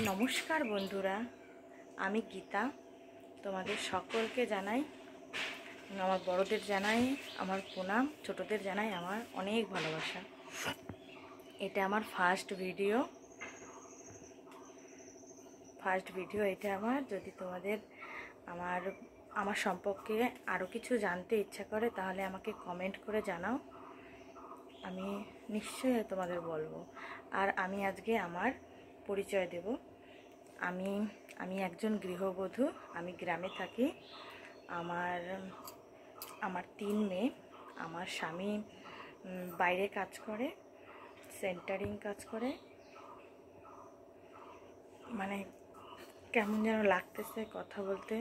নমস্কার বন্ধুরা, আমি গীতা। তোমাদের সকলকে জানাই, আমার বড়দের জানাই আমার প্রণাম, ছোটদের জানাই আমার অনেক ভালোবাসা। এটা আমার ফার্স্ট ভিডিও এটা আমার। যদি তোমাদের আমার সম্পর্কে আরও কিছু জানতে ইচ্ছা করে তাহলে আমাকে কমেন্ট করে জানাও, আমি নিশ্চয়ই তোমাদের বলবো। আর আমি আজকে আমার পরিচয় দেব। আমি একজন গৃহবধূ, আমি গ্রামে থাকি। আমার 3 মেয়ে। আমার স্বামী বাইরে কাজ করে, সেন্টারিং কাজ করে। মানে কেমন যেন লাগতেছে কথা বলতে,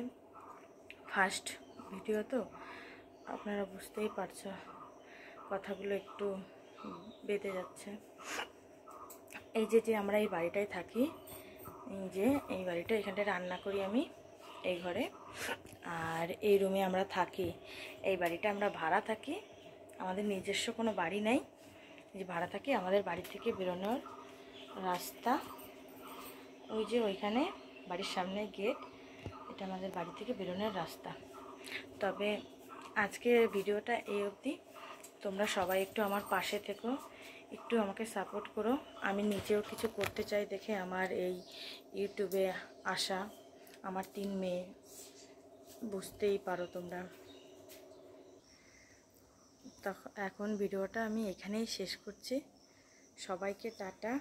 ফার্স্ট ভিডিও তো আপনারা বুঝতেই পারছো, কথাগুলো একটু বেঁধে যাচ্ছে। এই যে আমরা এই বাড়িটায় থাকি, এই বাড়িটা, এখানটায় রান্না করি আমি এই ঘরে, আর এই রুমে আমরা থাকি। এই বাড়িটা আমরা ভাড়া থাকি, আমাদের নিজস্ব কোনো বাড়ি নেই, যে ভাড়া থাকি। আমাদের বাড়ি থেকে বেরোনোর রাস্তা ওই যে ওইখানে, বাড়ির সামনে গেট, এটা আমাদের বাড়ি থেকে বেরোনোর রাস্তা। তবে আজকে ভিডিওটা এই অবধি। তোমরা সবাই একটু আমার পাশে থেকো, একটু আমাকে সাপোর্ট করো। আমি নিজেও কিছু করতে চাই দেখে আমার এই ইউটিউবে আসা। আমার 3 মেয়ে, বুঝতেই পারো তোমরা। এখন ভিডিওটা আমি এখানেই শেষ করছি। সবাইকে টাটা।